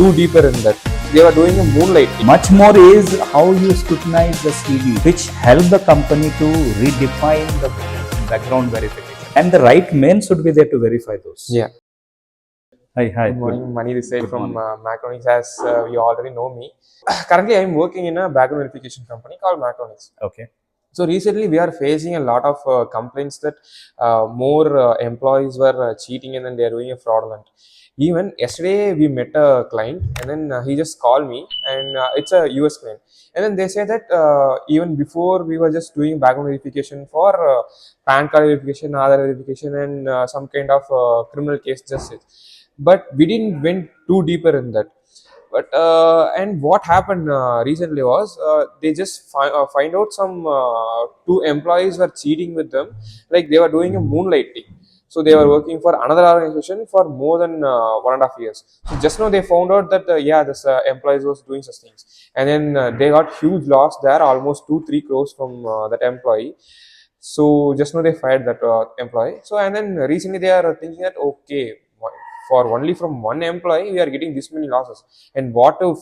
too deeper in that. They were doing a moonlight. Much more is how you scrutinize the CV, which help the company to redefine the background verification. And the right men should be there to verify those. Yeah. Hi. Good morning. Mani this side Good from morning. Macronics, as you already know me. Currently, I am working in a background verification company called Macronics. Okay. So recently, we are facing a lot of complaints that more employees were cheating and then they are doing a fraudulent. Even yesterday, we met a client and then he just called me, and it's a US client. And then they say that even before we were just doing background verification for PAN card verification, Aadhaar verification, and some kind of criminal case justice. But we didn't went too deeper in that. But and what happened recently was they just find out some two employees were cheating with them, like they were doing a moonlighting. So they were working for another organization for more than 1.5 years. So just now they found out that yeah, this employees was doing such things, and then they got huge loss there, almost 2-3 crores from that employee. So just now they fired that employee. So and then recently they are thinking that okay, for only from one employee we are getting this many losses. And what if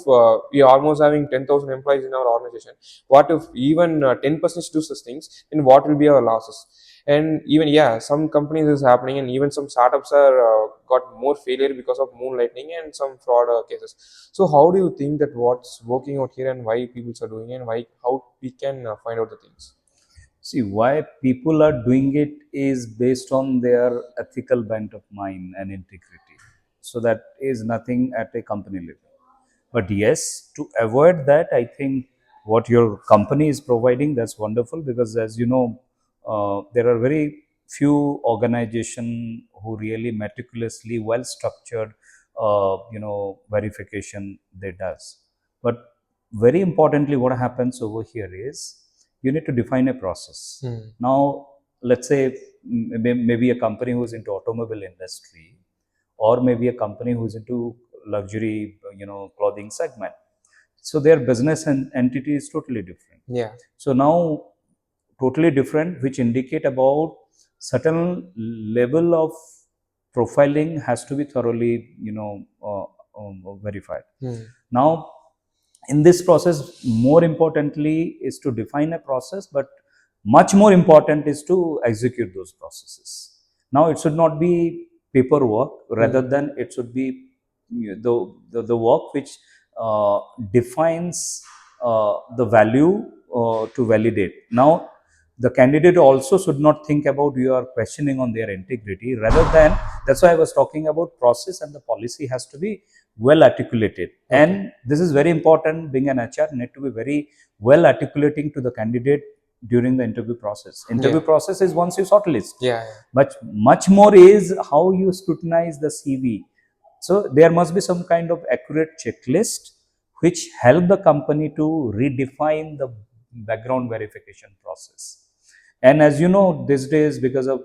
we are almost having 10,000 employees in our organization? What if even 10% do such things? Then what will be our losses? And even yeah, some companies is happening, and even some startups are got more failure because of moonlighting and some fraud cases. So how do you think that what's working out here, and why people are doing it, and why how we can find out the things? See, why people are doing it is based on their ethical bent of mind and integrity. So that is nothing at a company level. But yes, to avoid that, I think what your company is providing, that's wonderful, because as you know, there are very few organization who really meticulously well structured, verification they does. But very importantly, what happens over here is you need to define a process. Now, let's say maybe a company who is into automobile industry, or maybe a company who is into luxury, clothing segment. So their business and entity is totally different. Yeah. So now totally different, which indicate about certain level of profiling has to be thoroughly, verified. Now, in this process, more importantly is to define a process, but much more important is to execute those processes. Now, it should not be paperwork, rather than it should be the work which defines the value to validate. Now, the candidate also should not think about you are questioning on their integrity, rather than, that's why I was talking about process, and the policy has to be well articulated. Okay. And this is very important. Being an HR, need to be very well articulating to the candidate during the interview process. Interview process is once you shortlist. Yeah. But much more is how you scrutinize the CV. So there must be some kind of accurate checklist which help the company to redefine the background verification process. And as you know, these days, because of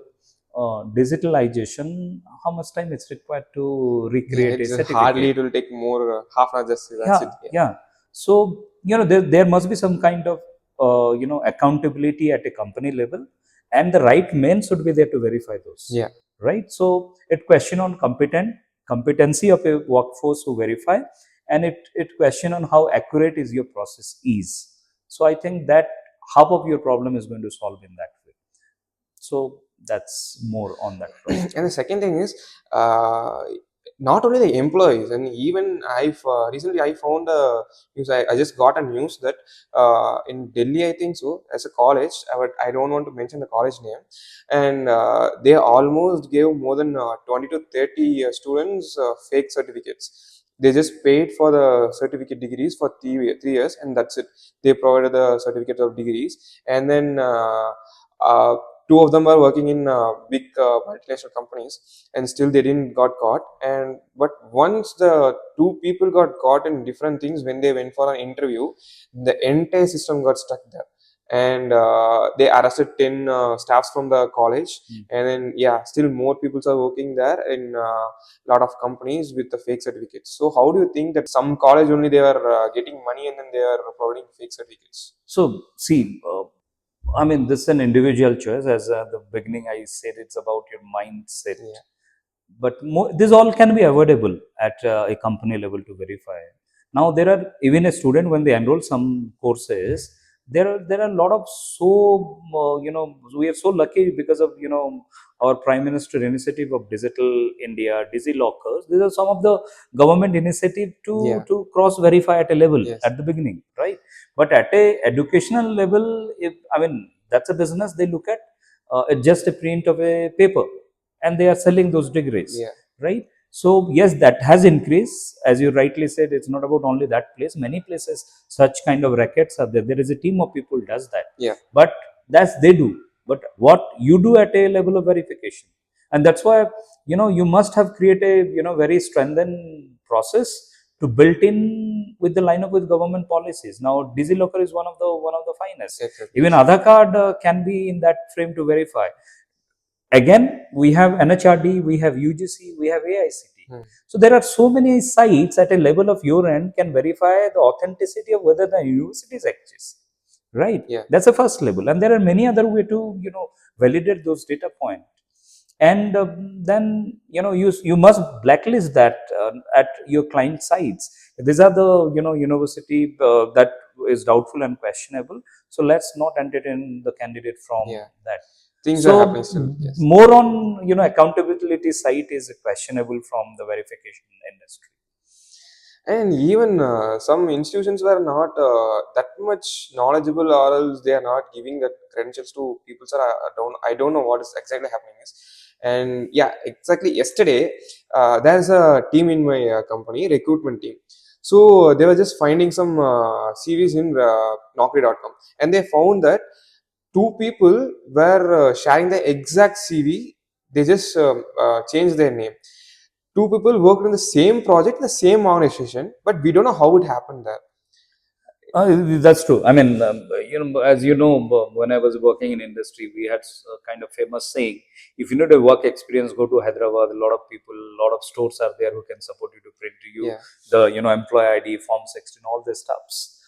digitalization, how much time it's required to recreate a certificate? Hardly it will take more half an hour, just that's it. Yeah. So there must be some kind of accountability at a company level, and the right men should be there to verify those. Yeah. Right. So it question on competency of a workforce who verify, and it question on how accurate is your process is. So I think that half of your problem is going to solve in that way. So that's more on that front. And the second thing is not only the employees, and even I've recently I found a news. I just got a news that in Delhi, I think so, as a college, I don't want to mention the college name, and they almost gave more than 20 to 30 students fake certificates. They just paid for the certificate degrees for 3 years, and that's it. They provided the certificate of degrees, and then uh, two of them are working in big multinational companies, and still they didn't got caught. And but once the two people got caught in different things, when they went for an interview, the entire system got stuck there, and they arrested 10 staffs from the college. And then yeah, still more people are working there in a lot of companies with the fake certificates. So how do you think that some college only they are getting money, and then they are providing fake certificates? So see, I mean, this is an individual choice. As the beginning I said, it's about your mindset. Yeah. but this all can be avoidable at a company level to verify. Now there are, even a student when they enroll some courses, there are a lot of, so we are so lucky because of our prime minister initiative of digital India, DigiLockers. These are some of the government initiative to Yeah. cross verify at a level Yes. at the beginning, right? But at a educational level, if I mean, that's a business, they look at just a print of a paper, and they are selling those degrees, Yeah. right? So yes, that has increased. As you rightly said, it's not about only that place. Many places such kind of rackets are there. There is a team of people who does that. Yeah. But that's they do. But what you do at a level of verification, and that's why you must have created very strengthened process to built in with the line up with government policies. Now DigiLocker is one of the finest. Exactly. Even Yes. Aadhaar card can be in that frame to verify. Again, we have NHRD, we have UGC, we have AICT. Hmm. So there are so many sites at a level of your end can verify the authenticity of whether the universities exist, right? Yeah. That's the first level, and there are many other way to validate those data points. And then you must blacklist that at your client sites. These are the university that is doubtful and questionable. So let's not entertain the candidate from Yeah. that. Things are happening So still. Yes. more on accountability side is questionable from the verification industry. And even some institutions were not that much knowledgeable, or else they are not giving that credentials to people. Sir, I don't know what is exactly happening is. And yeah, exactly yesterday, there's a team in my company, recruitment team. So they were just finding some CVs in Naukri.com, and they found that two people were sharing the exact CV. They just changed their name. Two people worked in the same project, the same organization, but we don't know how it happened there. That's true. I mean, as you know, when I was working in industry, we had a kind of famous saying: if you need a work experience, go to Hyderabad. A lot of people, a lot of stores are there who can support you to print to you Yeah. the employee ID, Form 16, all these stuffs.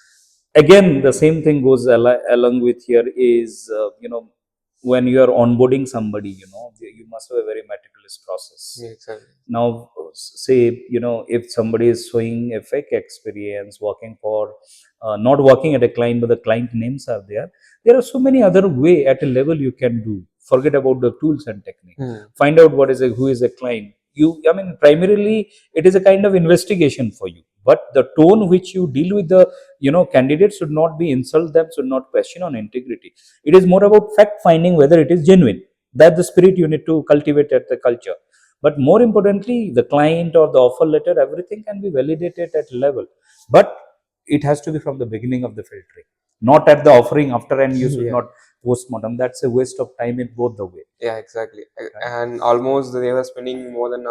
Again, the same thing goes along with here is when you are onboarding somebody, you must have a very meticulous process. Yeah, exactly. Now say if somebody is showing a fake experience working for not working at a client, but the client names are there are so many other way at a level you can do. Forget about the tools and technique. Hmm. Find out who is a client. I mean, primarily it is a kind of investigation for you, but the tone which you deal with the candidates should not be insult them, should not question on integrity. It is more about fact finding whether it is genuine. That's the spirit you need to cultivate at the culture. But more importantly, the client or the offer letter, everything can be validated at level. But it has to be from the beginning of the filtering, not at the offering after, and you should Yeah. not postmortem. That's a waste of time in both the way. Yeah, exactly. Right? And almost they were spending more than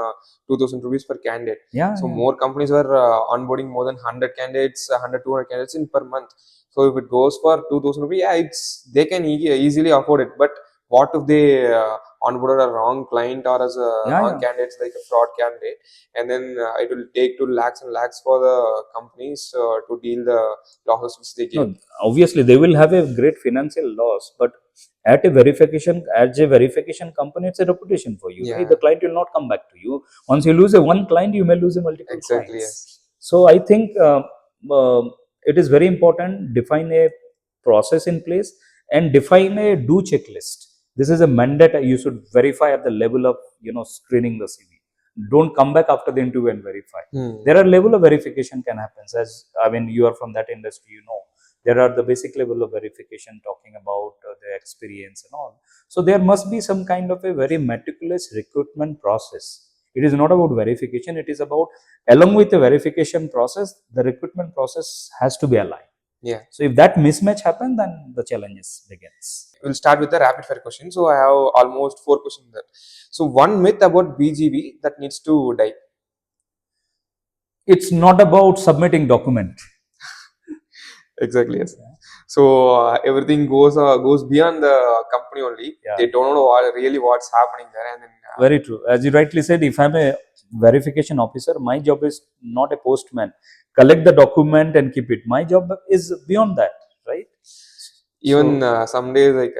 2,000 rupees per candidate. Yeah, So yeah. more companies were onboarding more than 100 candidates, 100, 200 candidates in per month. So if it goes for 2,000 rupees, yeah, they can easily afford it. But what if they onboarded a wrong client or as a Yeah, wrong yeah. candidate, like a fraud candidate, and then it will take 2 lakhs and lakhs for the companies to deal the losses which they give. No, obviously they will have a great financial loss, but as a verification company, it's a reputation for you, right? Yeah, The client will not come back to you. Once you lose a one client, you may lose a multiple exactly. clients. Yes. So I think it is very important define a process in place and define a do checklist. This is a mandate you should verify at the level of screening the CV. Don't come back after the interview and verify. Hmm. There are level of verification can happen. As I mean, you are from that industry, there are the basic level of verification talking about the experience and all. So there must be some kind of a very meticulous recruitment process. It is not about verification. It is about, along with the verification process, the recruitment process has to be aligned. Yeah. So if that mismatch happens, then the challenges begins. We'll start with the rapid fire question. So I have almost 4 questions there. So one myth about BGV that needs to die. It's not about submitting document. Exactly, yes. So everything goes beyond the company only. Yeah. They don't know what's happening there, and then Very true. As you rightly said, if I'm a verification officer, my job is not a postman. Collect the document and keep it. My job is beyond that, right? Even So some days, like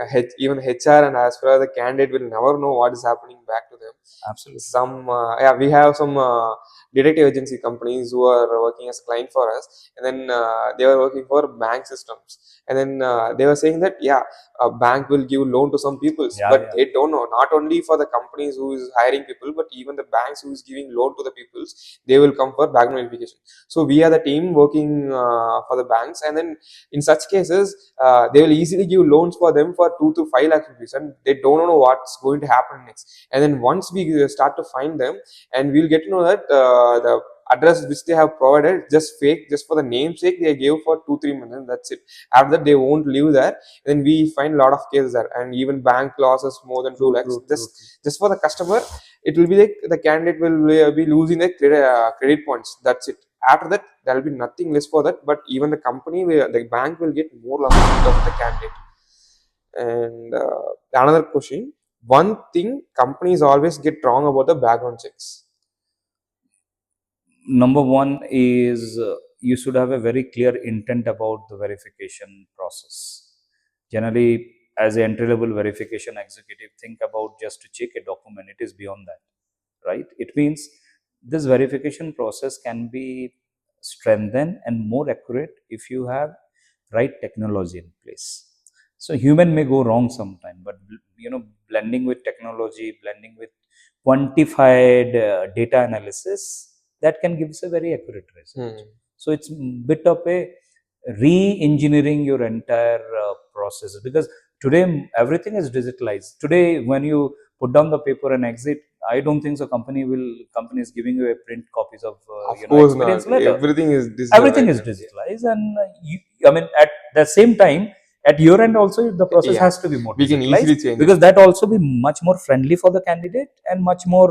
even HR and as far as the candidate will never know what is happening back to them. absolutely. Some yeah, we have some detective agency companies who are working as client for us, and then they were working for bank systems, and then they were saying that yeah, a bank will give loan to some peoples, Yeah, but yeah. they don't know, not only for the companies who is hiring people, but even the banks who is giving loan to the peoples, they will come for background verification. So we are the team working for the banks, and then in such cases they will easily give loans for them for 2 to 5 lakh rupees, and they don't know what's going to happen next. And then once we start to find them, and we'll get to know that the address which they have provided just fake, just for the namesake they gave for 2 3 months, and that's it. After that they won't live there. Then we find a lot of cases there, and even bank losses more than 2 True, lakhs, true, true, true. just for the customer. It will be like the candidate will be losing the credit points, that's it. After that there will be nothing less for that, but even the company will, the bank will get more loss of the candidate. And another question, one thing companies always get wrong about the background checks. Number one is you should have a very clear intent about the verification process. Generally, as an entry level verification executive, think about just to check a document. It is beyond that, right? It means this verification process can be strengthened and more accurate if you have right technology in place. So human may go wrong sometime, but blending with technology, blending with quantified data analysis, that can give us a very accurate result. Hmm. So it's bit of a re-engineering your entire process, because today everything is digitalized. Today, when you put down the paper and exit, I don't think so. Company is giving you a print copies of Of course experience not. letter. Everything is digital Everything right is now. digitalized, and I mean, at the same time, at your end also, the Yeah. process Yeah. has to be more We can digitalized, easily change it. because that also be much more friendly for the candidate and much more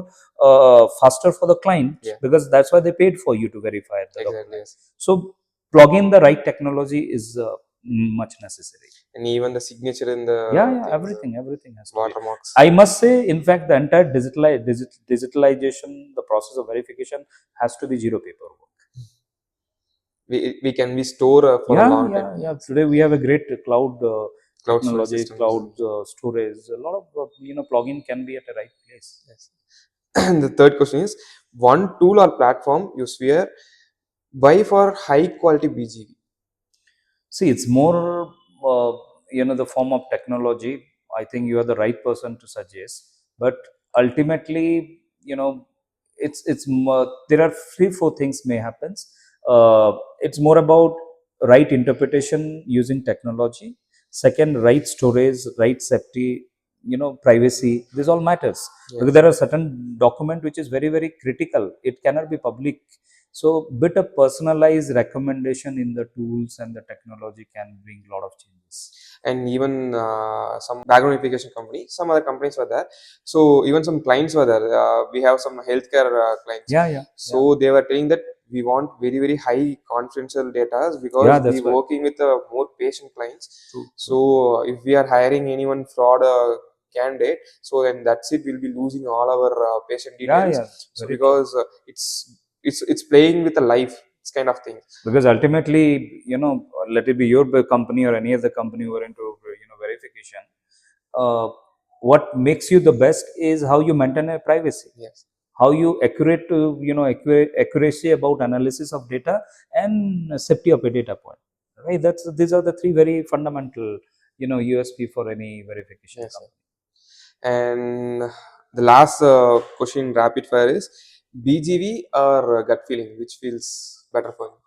faster for the client, Yeah. because that's why they paid for you to verify the Exactly. document. Yes. So plug in the right technology is much necessary. And even the signature in Yeah, the yeah, things, everything has to be. watermarks. I must say, in fact, the entire digitalization, the process of verification has to be zero paperwork. We can be store for a Yeah, long time. yeah, yeah. Today we have a great cloud Cloud storage technology, systems. cloud storage. A lot of plugin can be at the right place. Yes. And the third question is, one tool or platform you swear by for high quality BGV. See, it's more the form of technology. I think you are the right person to suggest, but ultimately, it's more, there are 3 4 things may happens. It's more about right interpretation using technology. Second, right storage, right safety, privacy. This all matters, because Yes. there are certain document which is very very critical. It cannot be public. So, bit of personalized recommendation in the tools and the technology can bring a lot of changes. And even some background verification company, some other companies were there. So even some clients were there. We have some healthcare clients. Yeah, yeah, yeah, So they were telling that we want very very high confidential data yeah. because we That's why. working with more patient clients. True, true. So if we are hiring anyone fraud candidate, so then that's it. We'll be losing all our patient Yeah, details. yeah. So Very true. because it's playing with the life, it's kind of thing. Because ultimately, let it be your company or any other company who are into verification. Uh, what makes you the best is how you maintain a privacy, Yes. how you accurate to accuracy about analysis of data and safety of a data point. Right. These are the 3 very fundamental USP for any verification Yes, sir. company. And the last question rapid fire is BGV or gut feeling, which feels better for you?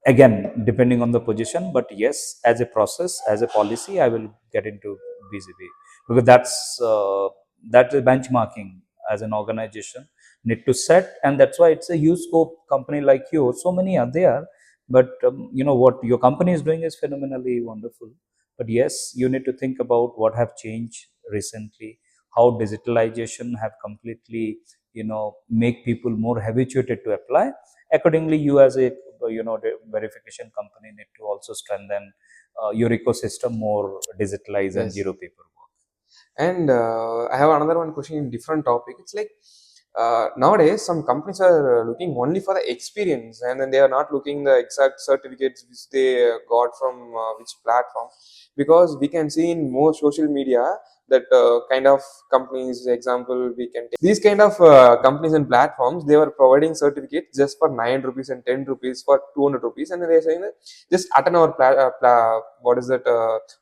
Again, depending on the position, but yes, as a process, as a policy, I will get into BCB, because that's a benchmarking as an organization need to set, and that's why it's a huge scope company like you. So many are there, but what your company is doing is phenomenally wonderful. But yes, you need to think about what have changed recently, how digitalization have completely make people more habituated to apply. Accordingly, you as a the verification company need to also strengthen your ecosystem more digitalized and Yes. zero paperwork. And I have another one question in different topic. It's like Nowadays some companies are looking only for the experience, and then they are not looking the exact certificates which they got from which platform, because we can see in more social media that kind of companies, example we can take these kind of companies and platforms, they were providing certificates just for 9 rupees and 10 rupees for 200 rupees, and then they're saying that just attend our what is that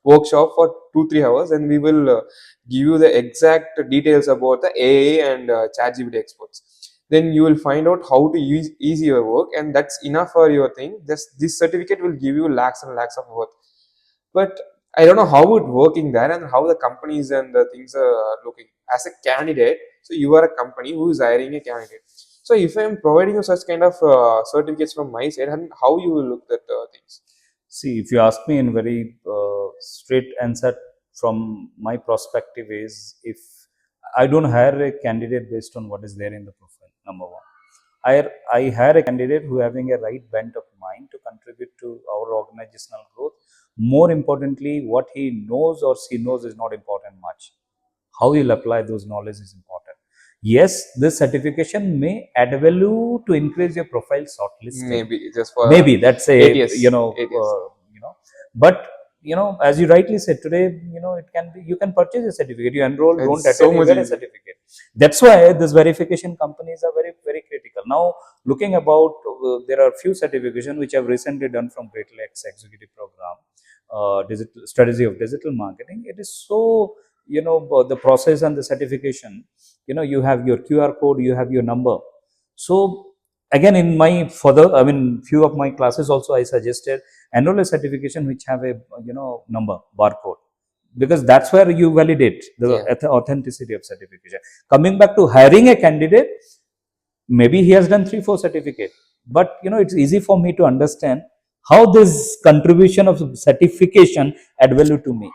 workshop for 2 3 hours, and we will give you the exact details about the AI and ChatGPT experts. Then you will find out how to use ease your work, and that's enough for your thing. This certificate will give you lakhs and lakhs of worth. But I don't know how it working there and how the companies and the things are looking as a candidate. So you are a company who is hiring a candidate. So if I am providing you such kind of certificates from my side, and how you will look at things? See, if you ask me in very straight answer from my perspective is, if I don't hire a candidate based on what is there in the profile, number one. I hire a candidate who having a right bent of mind to contribute to our organizational growth. More importantly, what he knows or she knows is not important much. How you'll apply those knowledge is important. Yes, this certification may add value to increase your profile shortlisting. Maybe just for Maybe that's a ATS, ATS. but as you rightly said today, it can be, you can purchase a certificate, you enroll, don't It's so attend, you much get a easy. certificate. That's why this verification companies are very very critical now. Looking about, there are few certification which have recently done from Great Lakes executive program, digital strategy of digital marketing. It is so, the process and the certification, you have your QR code, you have your number. So again, in my further, I mean, few of my classes also I suggested enroll a certification which have a, number barcode, because that's where you validate the Yeah. authenticity of certification. Coming back to hiring a candidate, maybe he has done 3 4 certificate, but it's easy for me to understand how this contribution of certification add value to me.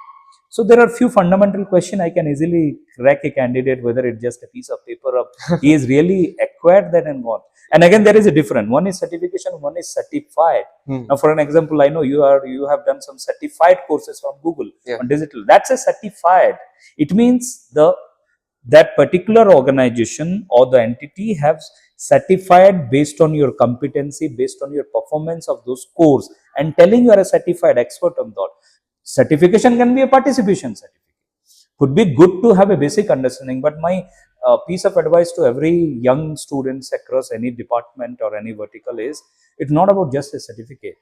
So there are few fundamental questions I can easily crack a candidate, whether it's just a piece of paper or he is really acquired that and what. And again, there is a difference. One is certification, one is certified. Hmm. Now, for an example, I know you have done some certified courses from Google Yeah. on digital. That's a certified. It means that particular organization or the entity has certified based on your competency, based on your performance of those course, and telling you are a certified expert on that. Certification can be a participation certificate. Could be good to have a basic understanding, but my piece of advice to every young students across any department or any vertical is, it's not about just a certificate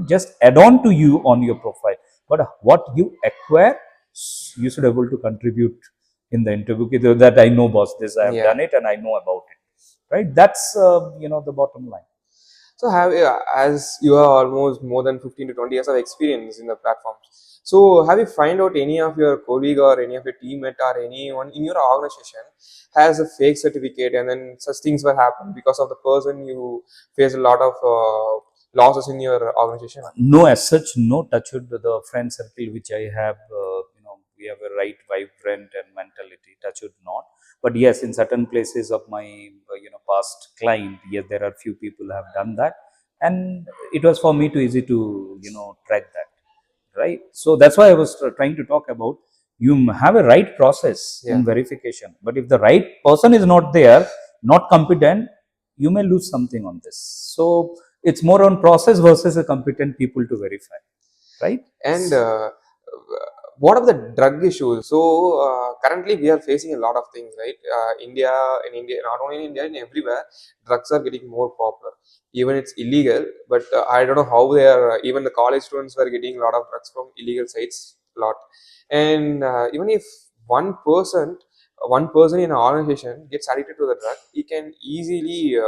just add on to you on your profile, but what you acquire, you should be able to contribute in the interview, that I know, boss, this I have Yeah. done it and I know about it, right? That's the bottom line. So as you have almost more than 15 to 20 years of experience in the platforms. So have you find out any of your colleague or any of your teammate or anyone in your organization has a fake certificate, and then such things will happen because of the person you face a lot of losses in your organization? No, as such, no. Touch with the friend circle which I have, we have a right vibrant and mentality. Touch wood, not. But yes, in certain places of my, past client, yes, there are few people have done that, and it was for me too easy to, track that, right? So that's why I was trying to talk about. You have a right process Yeah. in verification, but if the right person is not there, not competent, you may lose something on this. So it's more on process versus a competent people to verify, right? And what are the drug issues? So currently we are facing a lot of things, right? In India, not only in India, in everywhere, drugs are getting more popular. Even it's illegal, but I don't know how they are. Even the college students were getting a lot of drugs from illegal sites, a lot. And even if one person one person in an organization gets addicted to the drug, he can easily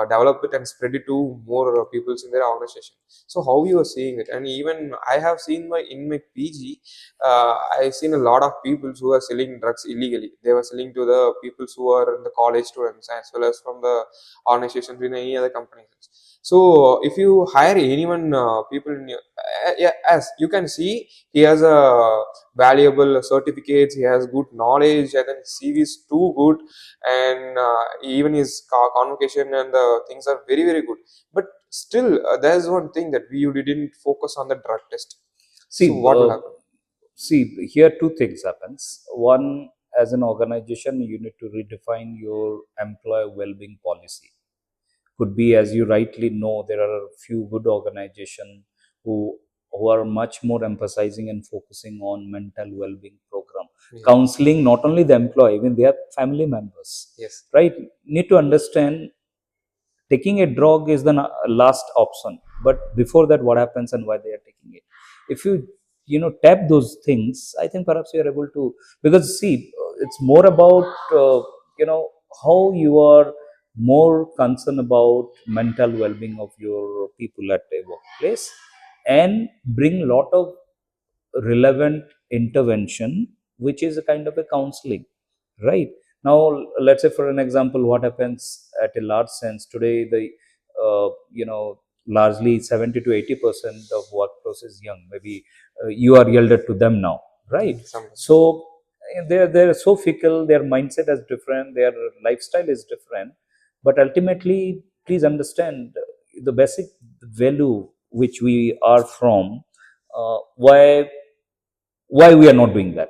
develop it and spread it to more people in their organization. So how you are seeing it? And even I have seen my PG, I've seen a lot of people who are selling drugs illegally. They were selling to the people who are the college students as well as from the organizations in any other companies. So if you hire anyone, people in your, yeah, as you can see, he has a valuable certificates. He has good knowledge, and then CV is too good, and even his convocation and the things are very very good. But still, there's one thing that we you didn't focus on the drug test. So See, what will happen? see here two things happens. One, as an organization, you need to redefine your employee well-being policy. Could be, as you rightly know, there are a few good organizations who are much more emphasizing and focusing on mental well-being program, Yeah. counseling not only the employee, even their family members. Yes. Right? Need to understand taking a drug is the last option, but before that, what happens and why they are taking it. If you tap those things, I think perhaps you are able to, because see, it's more about you know how you are more concerned about mental well-being of your people at a workplace, and bring lot of relevant intervention, which is a kind of a counseling, right? Now, let's say for an example, what happens at a large sense today, the largely 70 to 80% of workforce is young. Maybe you are elder to them now, right? Sometimes. So they're so fickle, their mindset is different, their lifestyle is different, but ultimately, please understand the basic value which we are from. Why we are not doing that?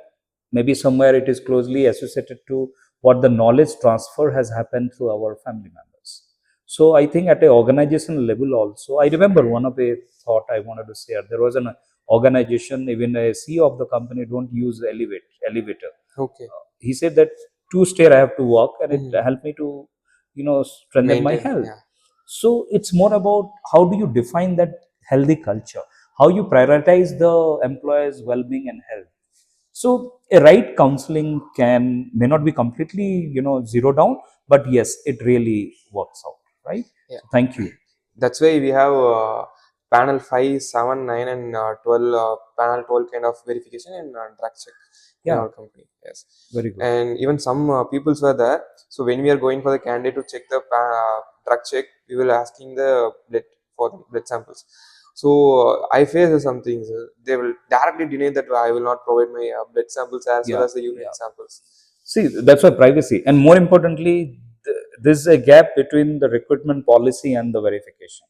Maybe somewhere it is closely associated to what the knowledge transfer has happened through our family members. So I think at a organization level also, I remember one of a thought I wanted to share. There was an organization, even a CEO of the company don't use elevator. Okay. He said that two stair I have to walk, and it Mhm. helped me to strengthen my Maintain. health. Yeah. So it's more about how do you define that healthy culture, how you prioritize the employees well-being and health. So a right counseling may not be completely zero down, but yes, it really works out, right? Yeah. So thank you. That's why we have panel 5, 7, 9, and 12, panel 12 kind of verification and drug check in Yeah, our company. Yes. very good. And even some peoples were there. So when we are going for the candidate to check the drug check, we will asking the blood for the blood samples. So I face some things. They will directly deny that I will not provide my blood samples as well Yeah, as the urine yeah. samples. See, that's why privacy, and more importantly, there's a gap between the recruitment policy and the verification.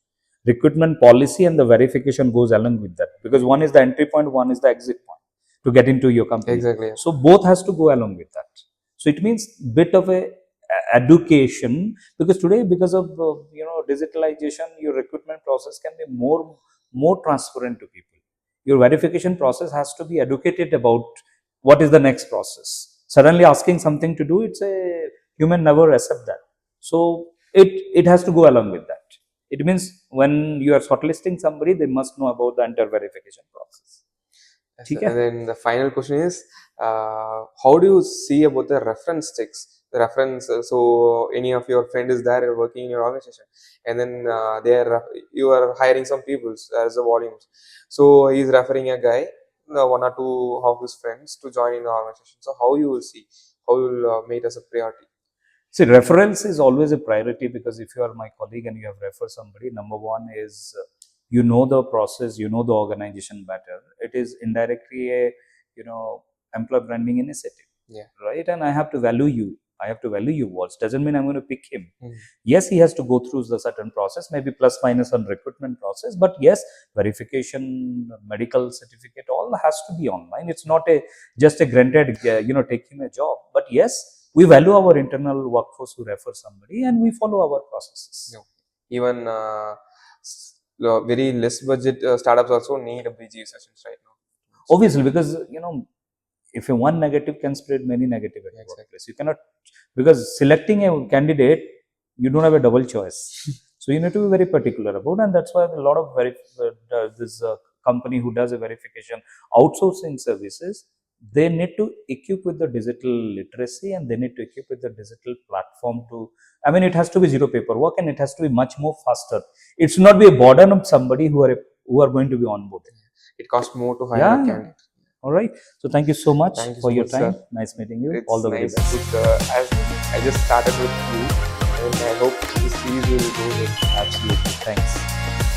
Recruitment policy and the verification goes along with that, because one is the entry point, one is the exit point to get into your company. Exactly. So both has to go along with that. So it means bit of a education, because today, because of digitalization, your recruitment process can be more transparent to people. Your verification process has to be educated about what is the next process. Suddenly asking something to do, it's a human never accept that. So it has to go along with that. It means when you are shortlisting somebody, they must know about the entire verification process. Yes, sir. Okay. And then the final question is, how do you see about the reference checks? The reference, so any of your friend is there working in your organization, and then you are hiring some people as the volumes. So he's referring a guy, one or two of his friends to join in the organization. So how you will see, how you will make as a priority? See, reference is always a priority, because if you are my colleague and you have referred somebody, number one is you know the process, you know the organization better. It is indirectly a employer branding initiative, Yeah. right? And I have to value you. I have to value your words. Doesn't mean I'm going to pick him. Mhm. Yes, he has to go through the certain process, maybe plus minus on recruitment process, but yes, verification, medical certificate, all has to be online. It's not a just a granted, take him a job. But yes, we value our internal workforce who refer somebody, and we follow our processes. No. Even very less budget startups also need a BG sessions right now. Obviously, because if a one negative can spread many negative at Yeah, the exactly. workplace, you cannot, because selecting a candidate, you don't have a double choice. So you need to be very particular about, and that's why a lot of this company who does a verification outsourcing services, they need to equip with the digital literacy, and they need to equip with the digital platform to. I mean, it has to be zero paperwork, and it has to be much more faster. It should not be a burden of somebody who are going to be onboarded. It costs more to hire a Yeah, yeah. candidate. All right. So thank you so much Thank you for so your much, sir. time. Nice meeting you. All It's the very nice best. to, as I just started with you, and I hope this series will go with. Absolutely. Thanks.